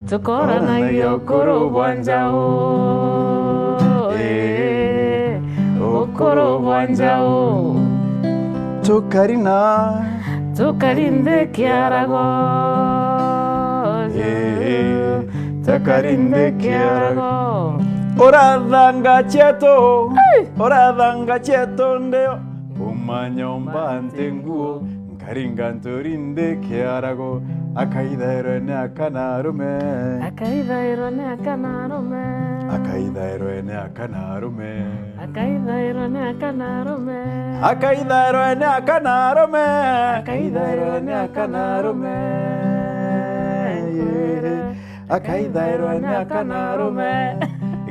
Tukoranagia ukuru bwanjao ukuru bwanjao tukarinde kiarago tukarinde kiarago Oradhanga cheto ndeo umanyomba ntenguo nkaringa nturinde kiarago akaidhairo ne akanarume akaidhairo ne akanarume akaidhairo ne akanarume akaidhairo ne akanarume akaidhairo ne akanarume akaidhairo ne akanarume akaidhairo ne akanarume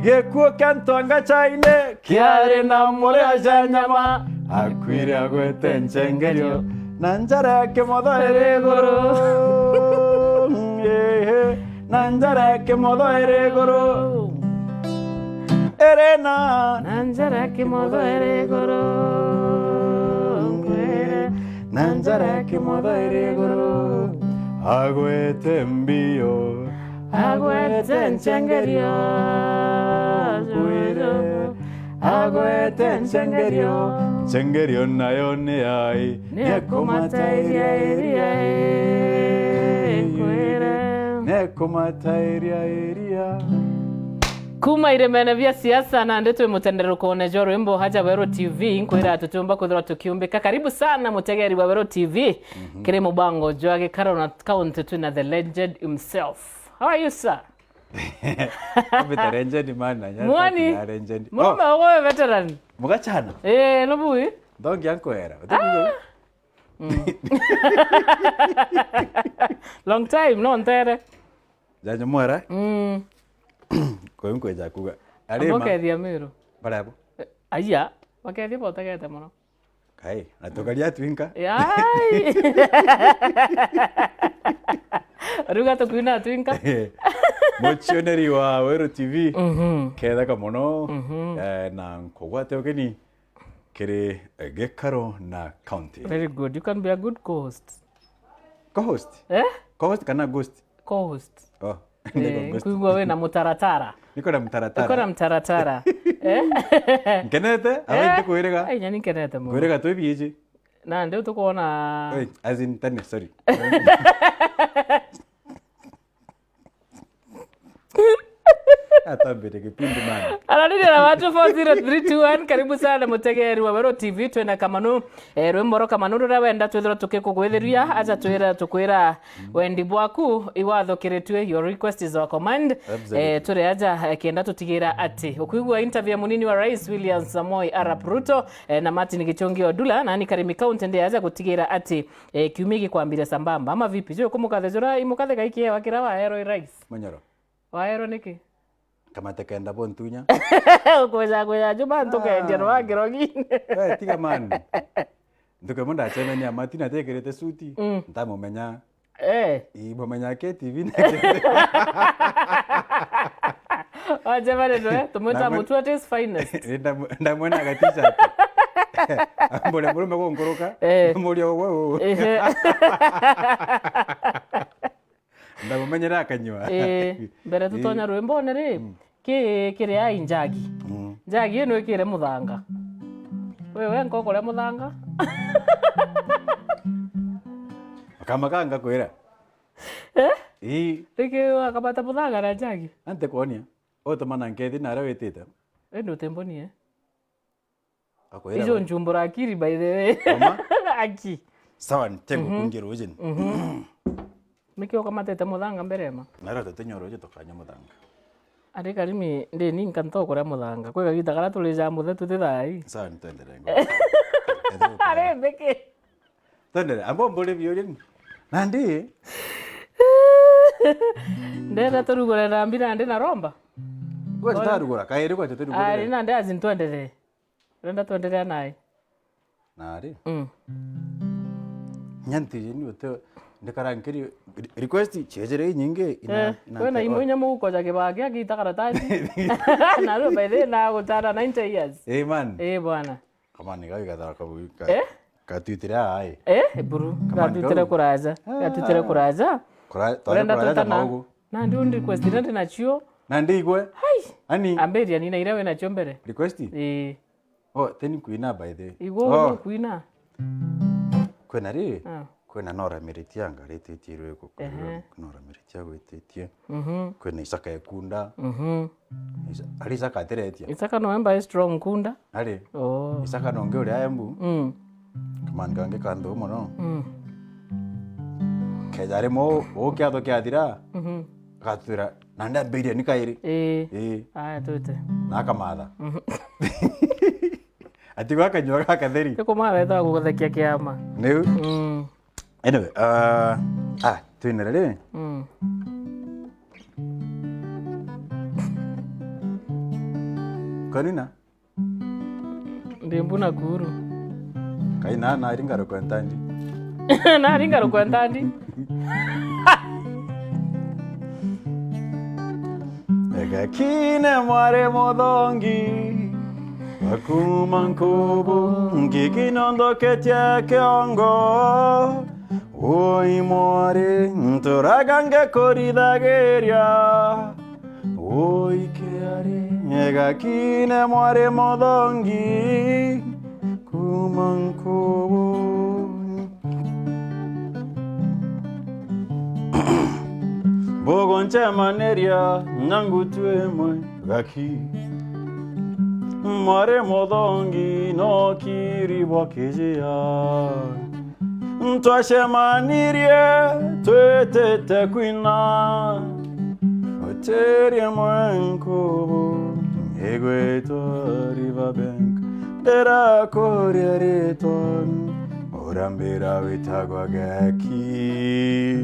gekuo kantwanga chaine kiare na mole ajanyama akwire agwete nchengerio nanjara ke modo eregoro nanjara ke modo eregoro erena nanjara ke modo eregoro nanjara ke modo eregoro agwete mbio agwete nchengerio agwete nchengerio nayo ne ai nekomatairia nekomatairia kuma iremene vya siasa na ndeto mutendero kuone joro wimbo haja Weru TV nkwira tutumba kuthira tukiumbika. Karibu sana mutegeri wa Weru TV kire mubango joa gikaro na Kaunty tuna the legend himself. How are you, sir? Veteran man na Mwani mama wewe veteran mugachana no bui dongi yanko era long time no ntere janyo mwara ko yunko ja kuga arema okay miro barabo aya wakethia botegete muno kai natokaria twinka ai ruga to kuina twinka motionary wa Weru TV ketha kamono na nkogwate okeni kere gikaro na county. Very good, you can be a good co-host. Co-host co-host kana ghost co-host kuigwa we na mutaratara niko na mutaratara nkenete awende kuirega ai nyani nkenete mo kuirega twibieje na ndio tukoona as in tane sorry atambere kipindi man aladini na watu 40321 karibu sana mutegeri wa Weru TV twena KamaNu rwimbo KamaNu rura wenda twithira tukikugwithiria aja twira tukwira wendi bwaku iwathukiritwe your request is our command turi aja kenda tutigira ati ukuigwa interview munini wa Rais William Samoei Arap Ruto na Martin Gichongi Odula na ni Karimi Kaunty ndi aja gutigira ati kiumigi kwambira sambamba ama vipi jo kumukathejura imukathe gaikie wakira wa hero Rais manyoro wa hero niki kama tekenda bontunya kwa juma ntokendia no agirogine tiga man nduke munda cheme ni amatina tekerete suti ntamumenya ibomenya ke TV na aje vale no tumuta mutu at his finest ndamwona gatisha mbona mbona ngoroka muri wewe ndamumenyera akanywa mbere tutonya rwimbo ne ri kire ai njagi njagi eno ikire muthanga wewe nkokore muthanga kamakanga kwira rike akabata muthanga na njagi ante konia otomana ngethi na rawetete endo tembonie akwira ijo njumbura akiri by the way aki sawa ntengo kungiro ujeni mikio kama tete muthanga mberema naro tetenyoro je tokanya muthanga ari Karimi ndi ni nkanto kore muthanga kwega gitagara tulija muthe tutithai sawa ntendere ngo are beke tendere ambo mbole biyo nandi ndera turugore na mbira ndi na romba kwa tutarugora kairi kwa tutarugora ari na ndi azintwendere renda twendere naye nari nyanti ni wote ndikarankiri request chejere nyinge ina wena imunya muko ja kibage agitagara tati na ro by the na gutara 90 years man bwana kama ni gaga da kabuka katutira ai buru katutira kuraza kurenda tutana Na ndio request ndio nacho. Na ndigwe. Hai. Ani Amberia nina irawe nacho mbere. Request? Oh, then kuina by the. Igo kuina. Kwena ri? Kwena Nora Meritianga retitirwe ko Nora Meritia gwetitie. Kwena Isaka Ekunda. Ali Isaka teretia. Isaka November is strong kunda. Ali. Oh. Isaka nonge uri ayembu. Kaman gange kando mono. Kejare mo o kya to kya dira. Katura nanda beria ni kairi. Aya tote. Nakamada. Ati waka nyoka kaderi. Ko mara ita ko kuthekia kiama. Neu. Anyway, tuinere. Kanina? Ndimbuna guru. Kaina na ringaro kwantandi. Na ringaro kwantandi. Ega kine mware modongi. Akumankobo ngikinondo ketia keongo. Oi more ntoragange koridageria. Oi keare ega kine more modongi. Kumankobo Bogonche maneria nangutwe moi gaki. Mare modongi no kiri wakejea. Ntwashe manirie twete te kwina. Oterie mwenko egwe to river bank. Dera koria reton. Orambira witagwa gaki.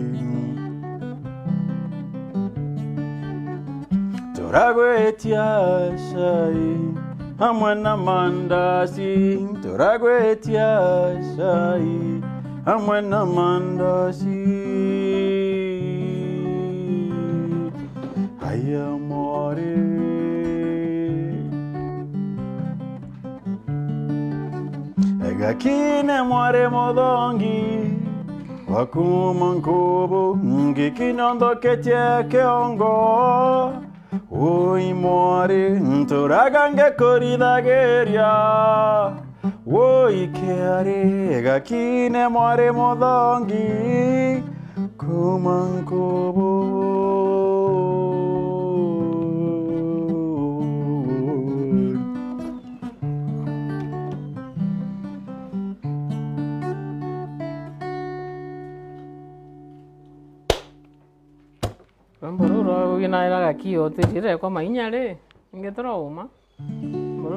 Toragwetia shai. Hamwana mandasi, toragwetia shai. Hamwana mandasi. Ay amore. Ega kine mware modongi. Wakumankobo ngikinondo ketia keongo. Oi more ntoragange koridageria. Oi keare gakine more modongi. Kumankobo. Mboro wina gakio tirire kwa mainyare ingetora uma.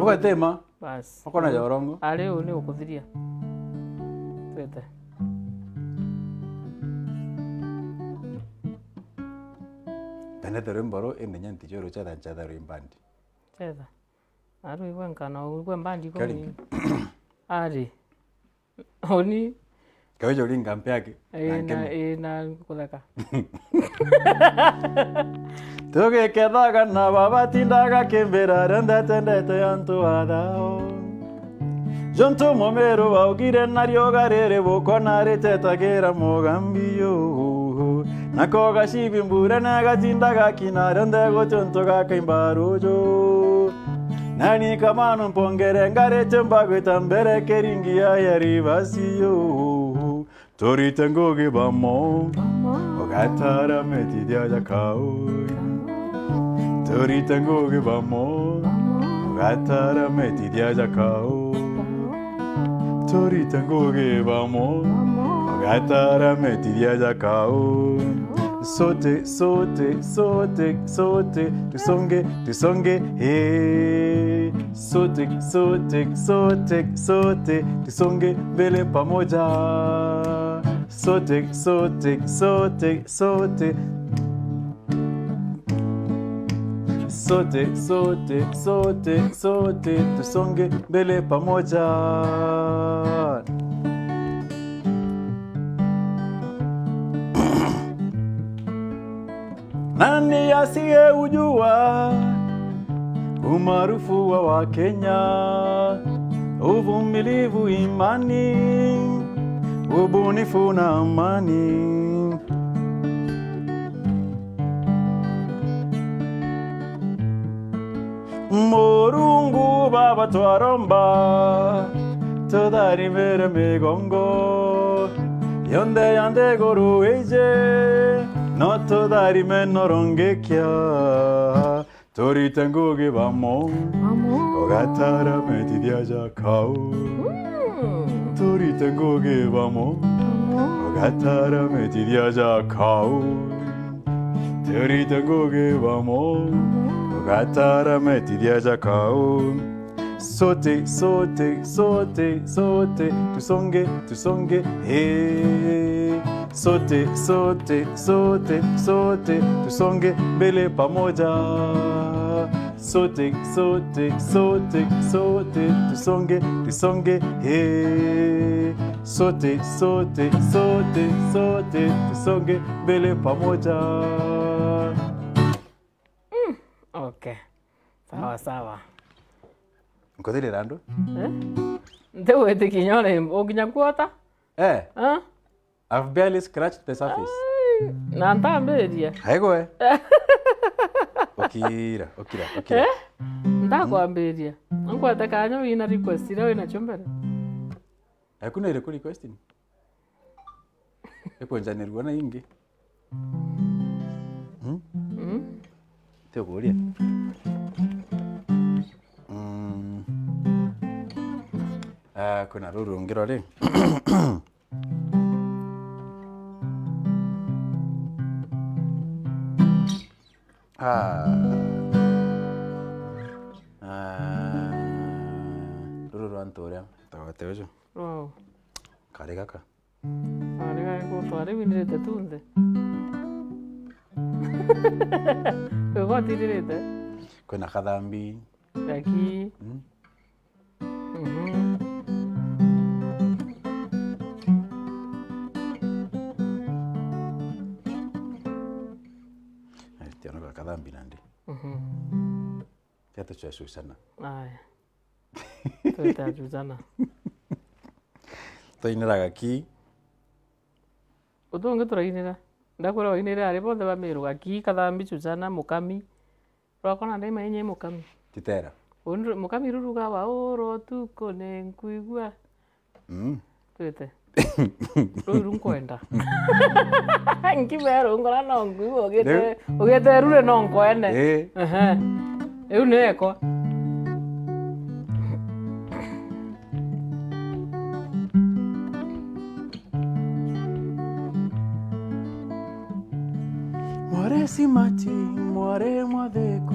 Uga tema. Bas. Okona jorongo. Ale ule ukuthiria. Twete. Tane tere mboro endenya ntijoro cha danchada rimbandi. Cheza. Aru igwenkana ugwe mbandi ko ni. Ari. Oni Kawejo linga mpeake. Na kuleka. Toge kedaga na baba tindaga kembera renda tendete antuada. Jonto momero baugire narioga rere bokona retetagera mogambio. Nakoga shibimbura naga tindaga kinarende go jonto ga kaimbarojo. Nani KamaNu pongere ngare chembago tambere keringia yarivasio. Tori tengo que vamos, ogatara metidia jakao. Tori tengo que vamos, ogatara metidia jakao. Tori tengo que vamos, ogatara metidia jakao. Sote, sote, sote, sote, tu songe, hey. Sote, sote, sote, sote, tu songe, vele pamoja. Sote, sote, sote, sote. Sote, sote, sote, sote, tu songe, vele pamoja. Nani asiye ujua umaarufu wa Wakenya, uvumilivu, imani, ubunifu na amani. Morungu baba twaromba Todari mere megongo Yonde yande goru eje No todari menoronge kya Tori tengo ge vamo Ogatara meti diaja kau Tori tengo ge vamo Ogatara meti diaja kau Tori tengo ge vamo Ogatara meti diaja kau Sote, sote, sote, sote, tu songe, hey. Sote, sote, sote, sote, tu songe, bele pamoja. Sote, sote, sote, sote, tu songe, hey. Sote, sote, sote, sote, tu songe, bele pamoja. Okay, sawa sawa. Nkodile rando? Ndewe tikinyole oginya kuota? I've barely scratched the surface. Na ntamberia. Haigo Okira. Ndakwamberia. Nkwata kanyo ina request ira ina chombera. Hakuna ile requesting. Epo njanirwa na ingi. Teo kulia. Kuna ruru ngiro le. Ruru antoria. Tawate ojo. Wow. Kare kaka. Kare ko tore winirete tunde. Ko tirete. Kuna kadambi. Aquí. Tiano kwa kadambi nandi. Tiato cha Susana. Aya. Tiato Susana. Toinera gaki. Utonge turainera. Ndakora wainera ari bonde bameru gaki kadambi Susana mukami. Rokona ndema yenye mukami. Titera. Mukami ruruga wa oro tukone nkuigua. Twete. Ruru kwenda. Nkibero ngola nongu ogete rure nonko ene. Eu neko. More simati, more mwadeku,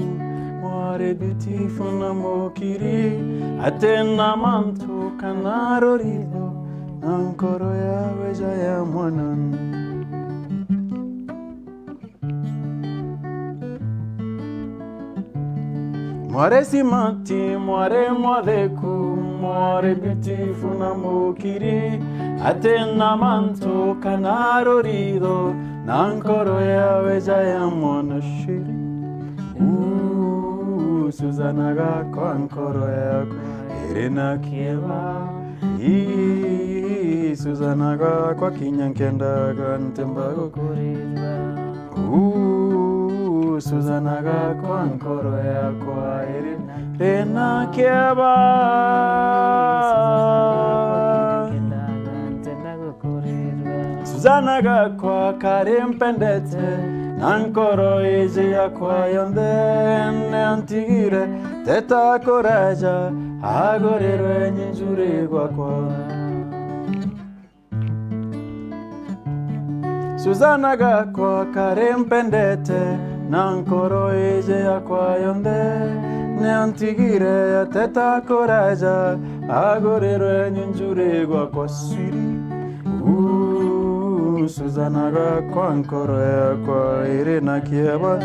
more beautiful na mokiri, atena manto kanarorido, ankoro ya weja ya mwanan. More simati, more mwadeku, more beautiful na mokiri, atena manto kanarorido, nankoro ya weja ya mwana shiri. Susana ga kwa ankoro ya irina kieva. Susana ga kwa kinyankenda ga ntembago kurirwa. Susana ga kwa ankoro ya kwa irina kieva. Susana ga kwa karimpendete nankoro ije ya kwa yonde antigire teta coraja agorero nyinjure kwa Susana ga kwa karimpendete nankoro ije ya kwa yonde antigire teta coraja agorero nyinjure kwa siri. Susana ga kwa ankoro ya kwa irina kieba.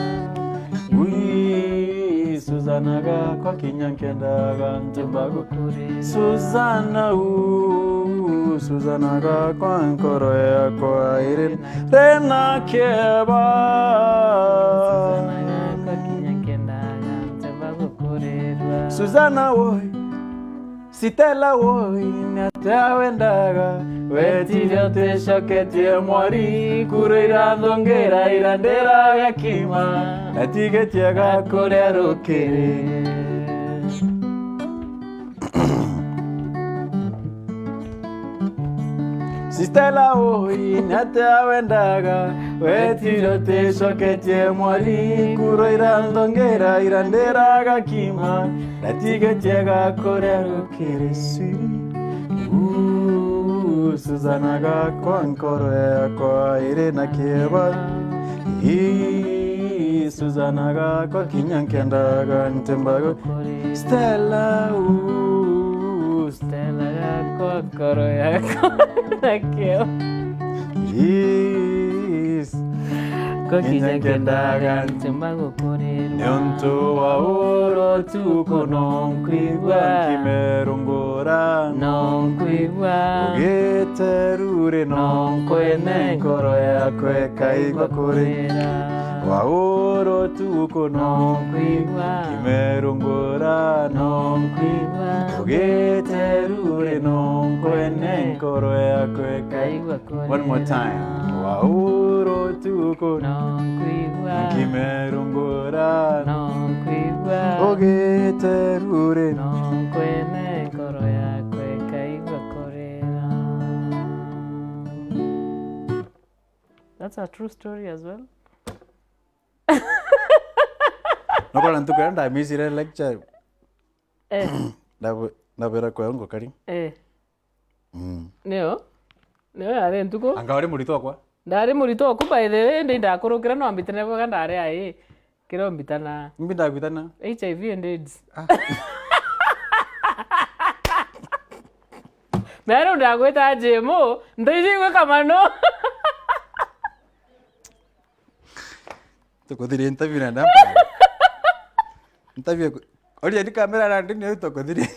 Susana ga kwa kinyankenda ga ntembago kuri. Susana Susana ga kwa ankoro ya kwa irina kieba. Susana ga kwa kinyankenda ga ntembago kuri. Susana woy Stella woy natawendaga wetira tesha ketie mwari kurira ndongera irandera gakima atigetia gakore rokere Stella oi nata wendaga wetiro te soketie mwali kuro irandongera irandera kima natige jega korero kirisi Susana ga kwankoro kwa irena keba Susana ga kwa kinyankenda ga ntembago Stella Stella ga kwa koro ya kwa keo kwa kinyankenda ga ntembago korero Neonto wa oro tuko nonkwigwa kimerungora nonkwigwa ugeterure nonkwene nkoro yakwe kaigwa korera wa oro tuko nonkwigwa kimerungora nonkwigwa ugeterure nonkwene nkoro yakwe kaigwa korera. One more time. Wa oro tuko nonkwigwa kimerungora nonkwigwa ugeterure nonkwene nkoro yakwe kaigwa korera. That's a true story as well. No kwa nantu kwa nda misire lecture. Na vera kwa ngo kari. Neo are ntuko. Anga ore murito kwa. Ndari murito ku by the way ndi ndakurukira no ambitane kwa ndari ai. Kiro mbitana. Mbinda bitana. HIV and AIDS. Mero ndagweta jemo ndijigwe KamaNu. Tokodiri interview na ndamba. Interview. Ori adi kamera na ndini tokodiri.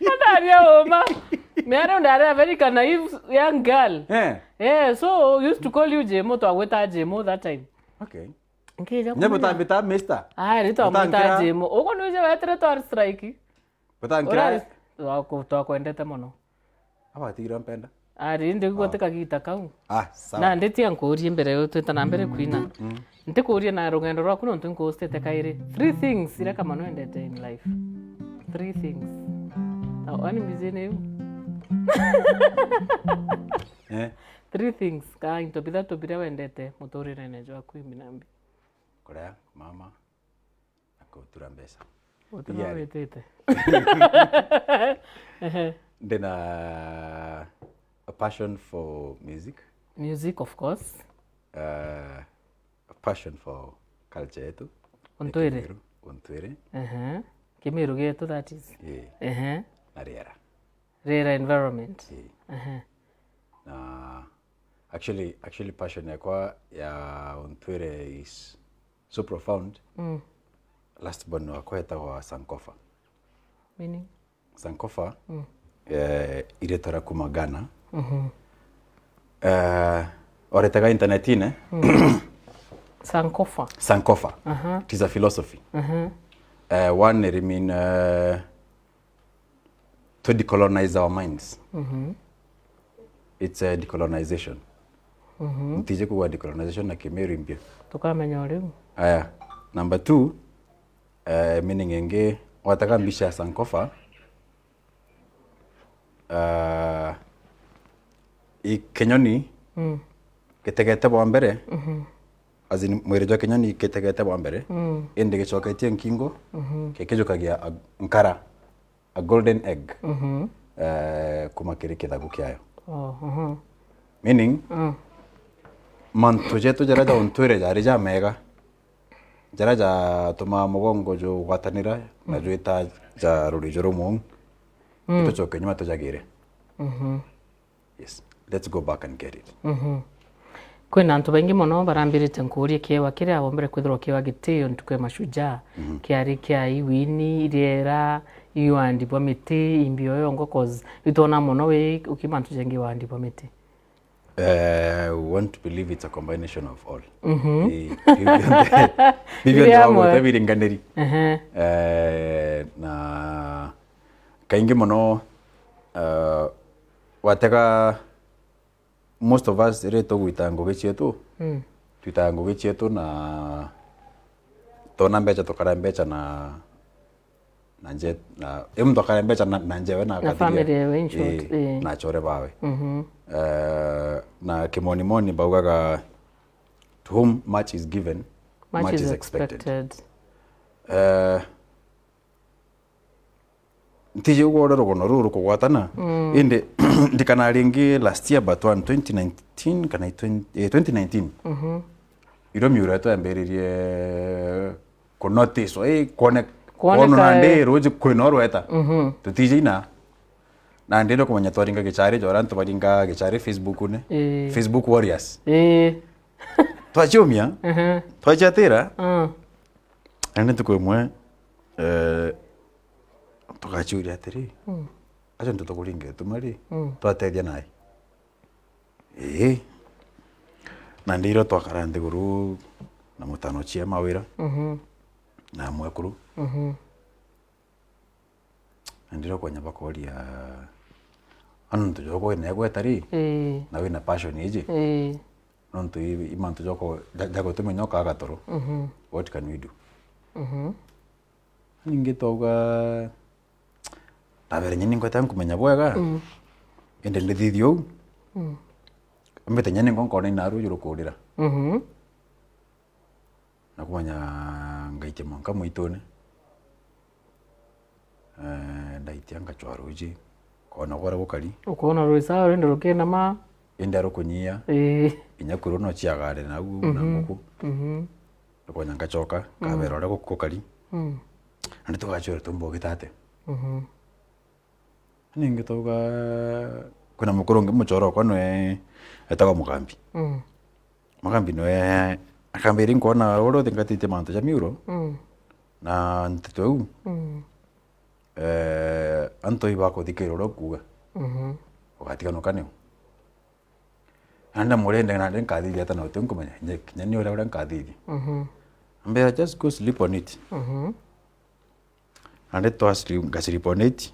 Ndari oma. Mero ndari a very naive young girl. So used to call you Jemo to agweta Jemo that time. Okay. Nkija Nyabo tambita mister. Rito amwita Jemo. Uko nuje wetre to strike. Batankira. Wako to kwendete muno. Aba tigira mpenda. Ndi guteka gita kau. Sawa. Na ndeti ankurie mbere yo twita mbere kwina. Ndikurie na rugendo rwaku no ntunkostete kaire. 3 things ira KamaNu endete in life. 3 things. Now ani bizene you. 3 things ka intobitha tobira wendete mutorire nejo akwi minambi. Korea mama akotura mbesa. Otura wetete. Then a passion for music. Music, of course. A passion for culture yetu. Ontwere. Kimiru getu, that is. Yeah. Na rera. Rera environment. Na actually passion yakwa ya Ontwere is so profound. Last born wakwa yetagwa Sankofa. Meaning? Sankofa. Iretora kuma Ghana. Oretaga internetine. Sankofa. Sankofa. It is a philosophy. One, I mean, to decolonize our minds. It's a decolonization. Ntije kuwa decolonization na Kimeru mpya. Tukamenya uriu. Number 2, meaning enge wataka mbisha Sankofa. Kenyoni ketegete bwa mbere azin mwerejo kenyoni ketegete bwa mbere ende gechoketie nkingo kekejokagia nkara a golden egg kuma kiri kithagu kiayo meaning mantu jetu jaraja Ontwere jarija mega jaraja tuma mugongo jo gwatanira na jwita ja rurijo rumu itochoke nyuma tojagire. Yes, let's go back and get it. Kwina antu baingi muno barambirite nkurie kiewa kiria abombere kwithirwo kiewa gitio ntukwe mashujaa kiari kia iwini iriera iwandibwa miti imbio yongo cause itona muno we ukimantu jengi wandibwa miti. Want to believe it's a combination of all. Bibiyanganeri. Na kaingi muno wateka most of us reto guitango gicietu tuitango gicietu na tona mbecha tokara mbecha na na nje na mtu akarembecha na njewe na family yewe in short na chore bawe na kimoni baugaga to whom much is given much is expected. Ntije ugora rogono ruru kugwatana inde ndikana ringi last year but 2019 kana 2019 iro miura to amberirie ko notice kone nande roje kwenorweta tutije ina na ndero kumanya twaringa gichare jora ntwaringa gichare Facebook ne Facebook warriors twachomia twachatera ande tukwemwe tukachuri atiri acho ndo tukuringe tumari twatedia nai na ndiro twakarande guru na mutano chia mawira na mwekuru ndiro kwa nyamba koria anu tujoko ne gwetari na wina passion ije nonto imanto joko jago tumenyoka agatoro what can we do ningitoga tabere nyini ngota kumenya bwega ende ndithio mbete nyene ngonkone naru yurukurira na kumanya ngaite monka muitone ndaitia ngachwaruji kona gora bukari ukona ruisa rende rukena ma ende rukunyia inyakuru no chiagare na nguku rukonya ngachoka kabero ra gukukari ande tugachora tumbo gitate ninge toga kuna mukoronge muchoro kwano etaga mugambi mugambi no akambiri nkona oro tingatite manto ya miuro na ntitweu anto ibako dikero rokuga okatika no kaneo anda morende na den kadiri ata no tenko manya nyani ora ora kadiri ambera just go sleep on it ande to sleep on it.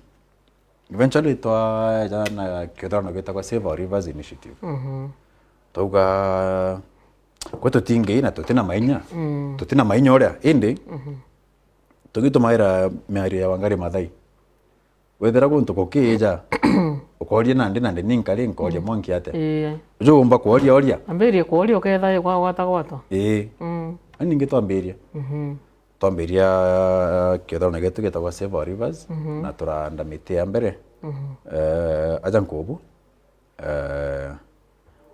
Eventually jana kiodana geta kwa Save Our Rivers Initiative. Toga kwa totinge na totina mainya oria ende togito maira meari ya wangari madai wethera gunto kokija ukoria nande ninkari nkoria monki ate jo umba koria oria amberie koria oketha kwa gwata ani ngito amberia twambiria kiodana getu getagwa Save Our Rivers na turanda miti ya mbere aja nkubu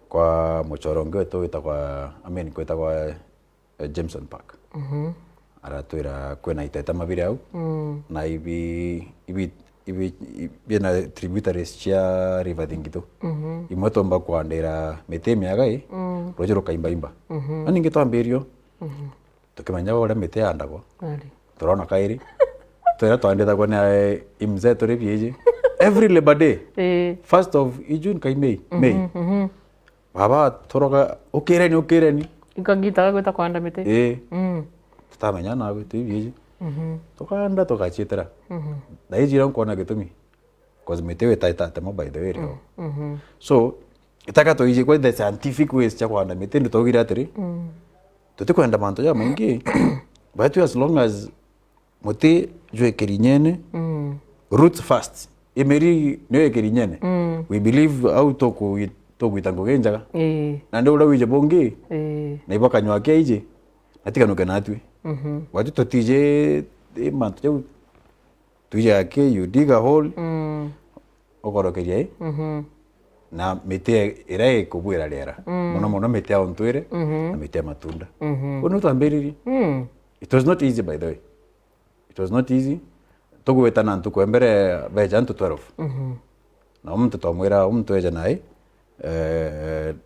kwa muchorongo wetu witagwa kwetagwa Jameson Park aratwira kwena iteta mabiri au na ibi na tributaries cia river Thingito imwe tomba kwandira miti miaga rojero kaimba ani ngitwambirio tukimanya ora mite andagwa turona kairi twera twandita kwa na imze tore bieje every Labor Day first of June kai May baba toroga okireni ikangita gweta kwanda mite tutamenya na gwitu bieje tukanda tukachitira daijira nkona gitumi cause mite wetaita temo by the way so itaka toije kwa the scientific ways cha kwanda mite ndogira atiri tutikwenda manto ya maingi but as long as muti jwe kerinyene roots first emeri ne kerinyene we believe out to itango genjaga na ndo ura wije bongi na iboka nywa keije natika no kanatwe watu totije manto ya tuja ke you dig a hole okoro keje na mite ira kubwira lera mono mite ya ontwire na mite matunda ono tambiriri it was not easy by the way it was not easy togweta na ntuko embere beja ntu 12 na mtu tomwira mtu eja nai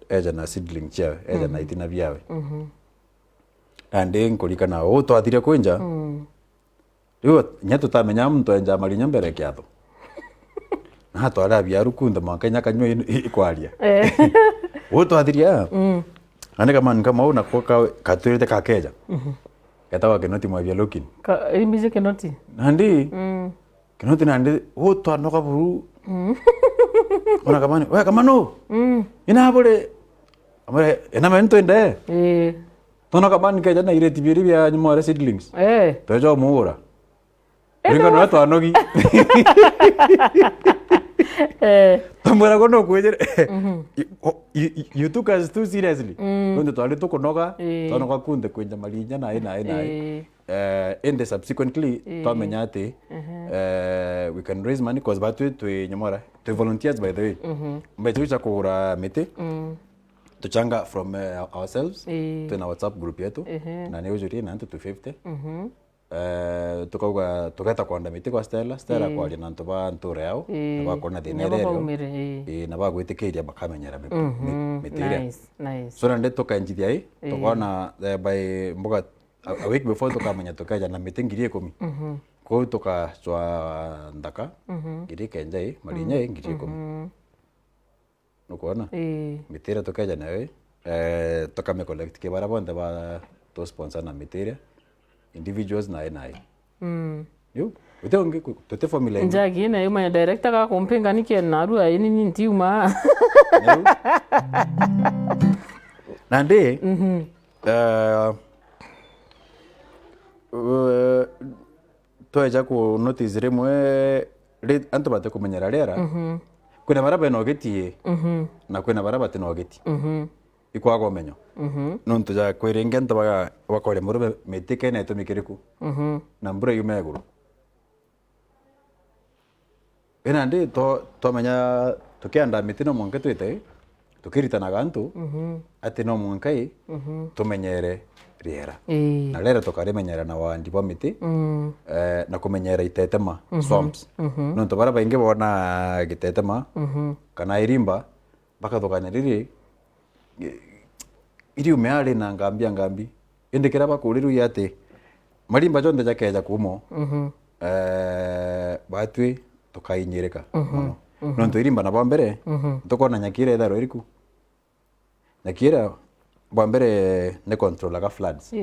eja na seedling chia eja na itina biawe ande nkolika na o to atire kwenja yo nyato tamenya mtu enja malinya mbere kiatho na to ara bia rukunda makanya kanyo ikwaria woto adiria ane kama una koka katwirite kakeja katawa kenoti mwa bia lokin ka imize kenoti nandi kenoti nandi woto anoka buru ona kamani we KamaNu ina bole amare ena mento ende tona kamani keja na ire tibiri bia nyuma seedlings tojo muura Ringa no twanogi. Tomora kono kwejere. You took us too seriously. Ndo twali to konoga, tonoga kunde kwenja malinya na and subsequently twamenya ati we can raise money cause batwe twe nyamora twe volunteers by the way. Mbecho cha kugura miti. Tuchanga from ourselves to na WhatsApp group yetu na ni ujuri na 250. Tukata kwanda miti kwa Stella kwa lina ntoba nture yao na bakona dinerero na bagwitikiria bakamenyera miti. Nice. So nande tokanjithia ai tukona by mboga a week before tukamenya tukaja na miti ngiri 10. Ko tukachwa ndaka ngiri kenjai marinya ngiri 10. Nukuona mitira tukaja nawe tukame collect ke barabonde ba to sponsor na mitira individuals na yo utonge tote family njagi na yuma director ka kumpinga nike naru ayini ntiuma nande toeja ku notice remwe antu bate kumenyera rera kuna baraba no getie na kuna baraba tino geti ikwago menyo nonto ja kwerenge nto baga bakore murube metike na etomikiriku na mbura yumeguru ena ndi to menya tukianda mitino monke twite tukiritana gantu ati no monkai tumenyere riera na lera tukarimenyera na wandi bo miti na kumenyera itetema swamps nonto baraba inge bona gitetema kana irimba baka thokanya riri iri umeale na ngambi indikira bakuriru yate marimba jonde jakeja kumo batwi tukainyereka nonto irimba na bambere tukona nyakire itharo iriku nyakira bambere ne control aga floods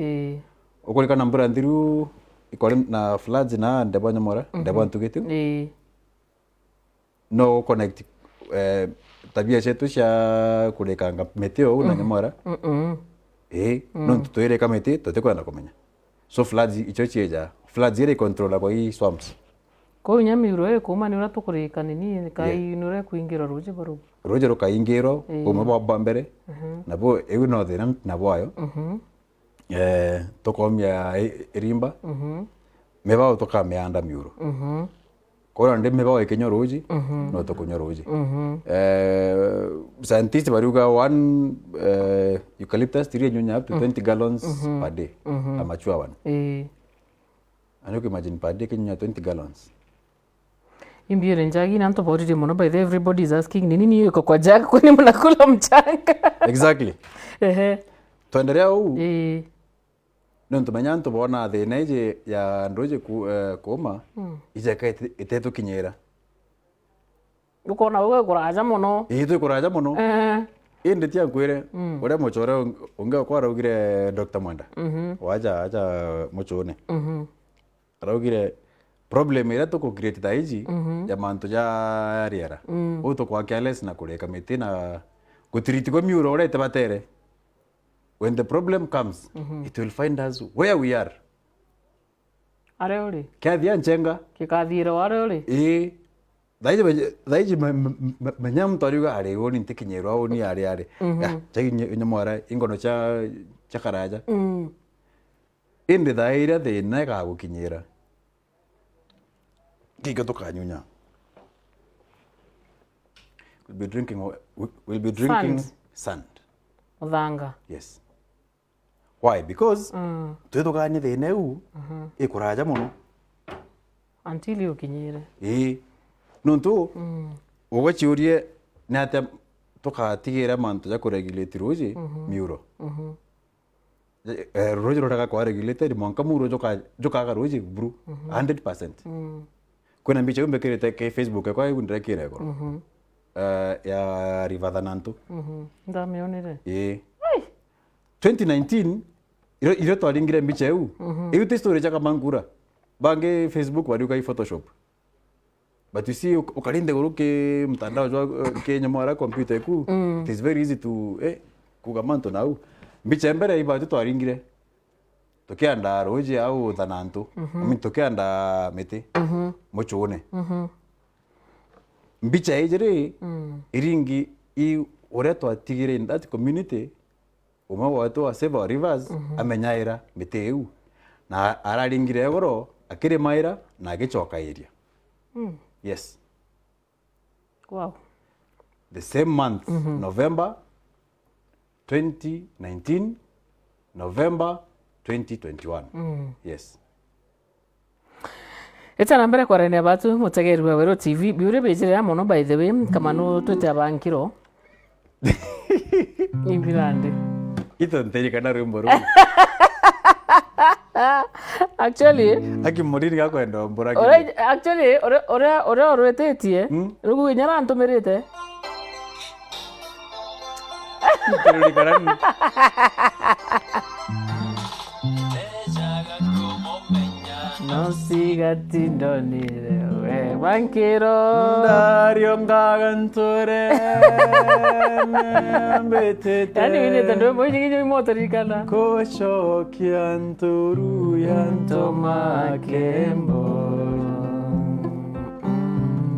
ukulika na mbura ndiru ikore na floods na ndebo nyamora ndebo ntugitu no connect tabia chetu cha kulekanga meteo na nyamora no tutoire kama meti totekwenda kumenya so floods ichochieja floods ire control kwa hii swamps ko nyamiro kuma ni uratukuriika nini kai nure kuingira ruje baru ruje rukaingiro umwe bambere nabo ewe no thina nabo ayo tokomya rimba meba tokameanda miuro kora ndi meba ikenyo ruji no tokunyo ruji scientists baruga one eucalyptus tree nyonya up to 20 gallons per day a mature one and you can imagine per day kenya 20 gallons Imbiere njagi na mtu body mono by the everybody is asking nini yuko kwa jaga kwani mnakula mchanga exactly tuendelea huu no ntumenya ntu bona thina ije ya ndoje kuma ije ka itetu kinyera uko na wewe kuraja mono itu kuraja mono indi tia kwire ore mochore unge kwa raugire Dr. Mwanda waja aja mochone raugire problem ira to create taiji ya manto ja riera uto kwa careless na kureka miti na kutriti kwa miuro ore tabatere when the problem comes it will find us where we are are ore kathia nchenga kikathira ware ore daiji manyam toriga are woni ntikinyerwa woni are chagi nyamwara ingono cha karaja indi daira de na ka gukinyera giga to kanyunya we'll be drinking sand Odanga. Yes. Why? Because tueto kanye the neu ikuraja mono until you kinyire nonto ugachiurie nate tokatigera manto ja kuregulate roje miuro roje rodaga kwa regulated monka muro joka ga roje bru 100%. Kuna mbicha umbekirete ke Facebook kwa undire kirego ya Rivadhananto ndameonere 2019 iro twaringire mbicha eu te story cha kamangura bange Facebook bari ukai Photoshop but you see ukalinde guruke mtandao jwa Kenya mara computer ku it is very easy to kugamanto now mbicha mbere iba twaringire tukianda roji au thanantu tukianda miti muchune mbicha ijiri iringi i uretwa tigire in that community umwe watu wa Save Rivers amenyaira miti eu na araringire goro akiri maira na agichoka area. Yes. Wow. The same month, November 2019, November 2021. Yes. Eta nambere kwa rene batu mutegeri wa Weru TV biure bejire ya mono by the way KamaNu twete abankiro. Ibilande. Ito nteri kana rumbo. Actually, akimuriri gakwenda mbura. Actually, ora rotetie. Rugu nyara antomerete. Nteri kana. No siga tindonire we bankero Dario ngagantore mbetete yani vile tando moja kijo motori kana kosho kianturu yantoma kembo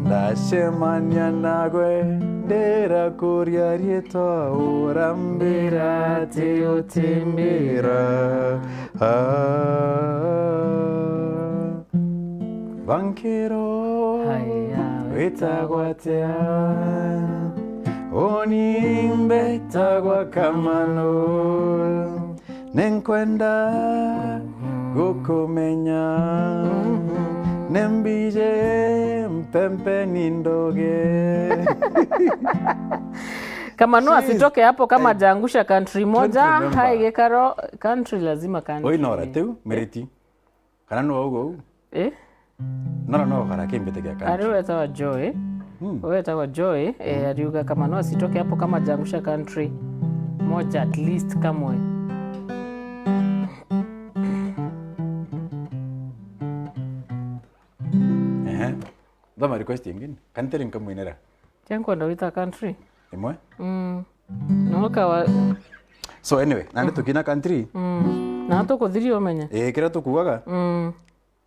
Dashemanya nagwe ndera kuria rieto urambira teotembera Bankero wetagwatea onimbe tagwa KamaNu nenkwenda gukumenya nembije mpempe nindoge KamaNu asitoke hapo kama jangusha country moja hai gikaro country lazima country oi nora teu meriti kana no ugo no harakembete kia country ariweta wa Joy weta wa Joy ariuga KamaNu asitoke hapo kama jangusha country moja at least kamwe Dama request ingine kanterin kamwinera tenko ndo wita country imwe no kawa so anyway nande tukina country na to kuthiri omenya kira tukugaga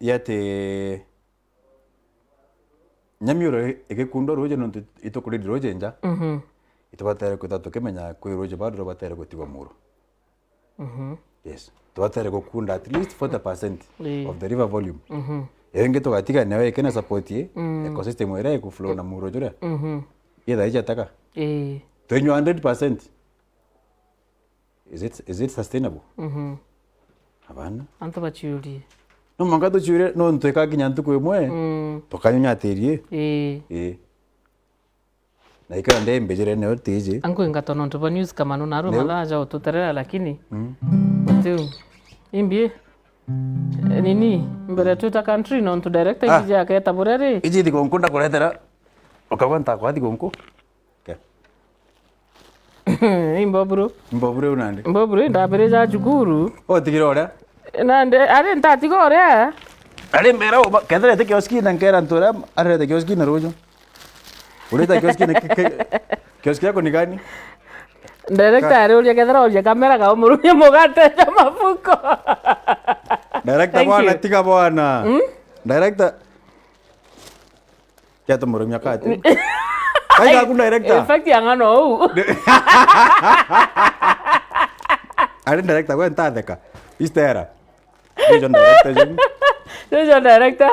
yate nyamiuro egekundo roje no itokuridi roje nja itubatera kutatu kemenya kwi roje badro batera kutigwa muro yes tubatera gukunda at least 40% of the river volume Enge to gatika nawe kena support ye ecosystem ere ku flow na muro jura ida ija taka to 100% is it sustainable abana anto bachiuri no mangato chure no nteka kinyantu ku imwe to kanyunya terie na ikara ndembe jere ne oteje anko ngatono ndo news KamaNu naro malaja ututerera lakini tu imbie nini mbere tuta country no to director ije aketa bureri ije digonko ndakuretera ukagwanta kwa digonko ke imboburu unande imboburu ndabere za juguru otigire ora nande are ntatigo ora are mbera kedre te kioski nankera ntora are te kioski na rojo ureta kioski na kioski yako ni gani director are ulia kedra ulia kamera ka umurumye mugate cha mafuko Director bwana tiga bwana. Director. Kya tumurumya kati. Kai ga ku director. In fact yangano. Are director kwa ntadeka. Istera. Dijo director.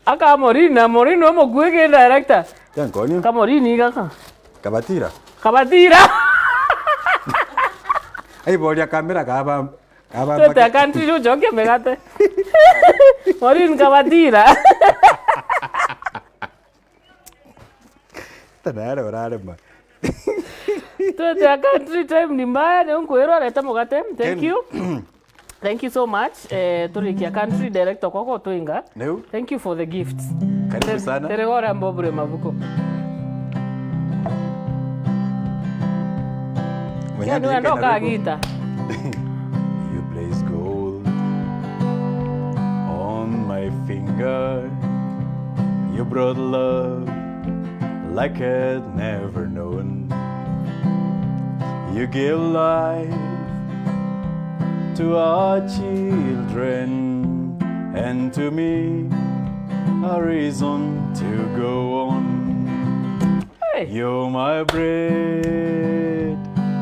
Aka Morino mo gwege director. Yankoni. Ka Morini kaka. Kabatira. Ai bolia kamera kaba. Tuta country jo joke megate. Morin kabatira. Tanara orare ma. Tuta country time ni mbaya ne unkwero leta mugate. Thank you. Thank you so much. Turikia country director kwako tuinga. Thank you for the gifts. Karibu sana. Teregora mbobure mabuko. Mwenye ndo kagita. You place gold on my finger. You brought love like I'd never known. You give life to our children, and to me a reason to go on. Hey. You're my bread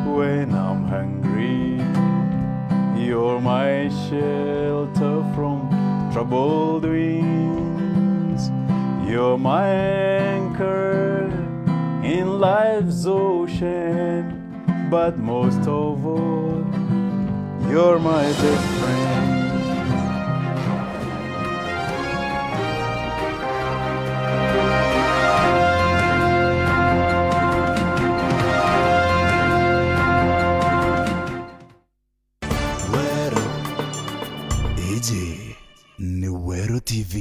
when I'm hungry. You're my shelter from troubled winds. You're my anchor in life's ocean. But most of all, you're my best friend. Weru ni Weru TV.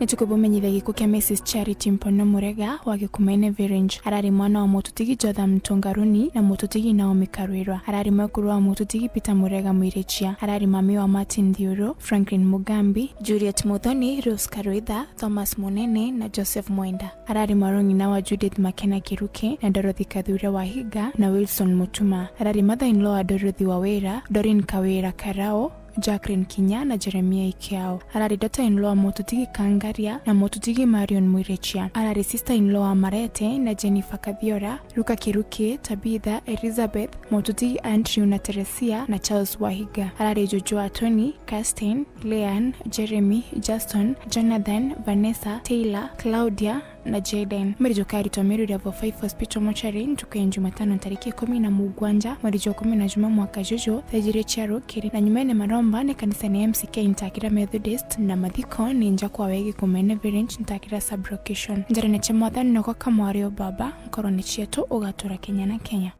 Nitukubumenyithia gikuo kia Mrs Charity Mpono Murega wa Gikumene Village. Arari mwana wa mututigi Jotha Mtungaruni na mututigi Naomi Karwirwa. Arari mwekuru wa mututigi Peter Murega Mwirechia. Arari mami wa Martin Thiuru, Franklin Mugambi, Juliet Muthoni, Rose Karuitha, Thomas Munene na Joseph Mwenda. Arari marongi na wa Judith Makena Kiruke na Dorothy Kathure Wahiga na Wilson Mutuma. Arari mother-in-law wa Dorothy Wawera, Doreen Kawira Karao, Jacqueline Kinya na Jeremia Ikiao. Arari daughter-in-law wa mututigi Kangaria na mututigi Marion Mwirechia. Arari sister-in-law wa Marete na Jennifer Kathiora, Luka Kiruke, Tabitha, Elizabeth, mututigi Andrew na Teresia na Charles Wahiga. Arari Jojo Tony, Kirsten, Leanne, Jeremy, Justin, Jonathan, Vanessa, Taylor, Claudia na Jaden. Mwerijokari tuamiru Level 5 Hospital Mortuary ntuku ya Jumatano tariki 17 mwezi wa 10 mwaka jojo thajire charo kiri na nyumene maromba ni kanisa ni MCK Ntakira Methodist na mathiko ni nja kwa wegi Kumene Village Ntakira Sublocation. Njarene cha mwathani na kwa kamwario baba nkoroni chietu ugatura Kenya na Kenya.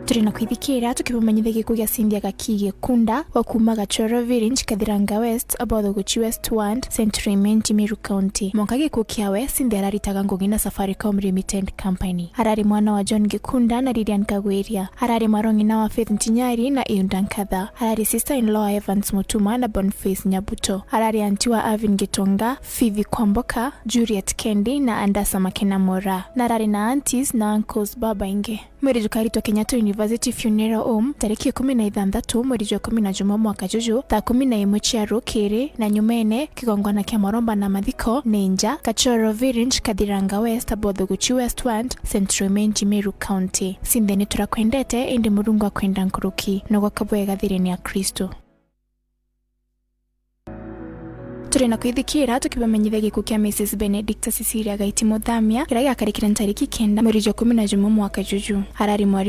Turina kwithikira tukibumenyithia gikuo gia Cynthia Gakigi Kunda wa kuma Gachoro Village Kathiranga West abotho guchi West Ward Central Meru County. Mwaka gikuo kiawe Cynthia araritaga ngugi na Safaricom Limited Company. Harari mwana wa John Gikunda na Lilian Kagwiria. Harari marongi na wa Faith Ntinyari na Iundan Katha. Harari sister-in-law wa Evans Mutuma na Boniface Nyabuto. Harari anti wa Avin Gitonga, Fivi Kwamboka, Juliet Kendi na Andasa Makena Mora. Na harari na aunties na uncles baba inge. Mwerijokari to Kenyatta University Funeral Home tariki 16 mwezi wa 10 mwaka jojo thaa 11 chiaro kiri na nyumene kigongwana kia maromba na mathiko ninja Gachoro Village Kathiranga West abotho guchi West Ward Central Meru County. Sindeni turakwendete indi murungu akwenda nkuruki no gwakabwe gathireni ya Kristo. Turina kwithikira tukibamenyithia gikuo kia Mrs Benedicta Cecilia Gaiti Muthamia kira giakarikira tariki 9 mwezi wa 11 mwaka jojo. Harari mwari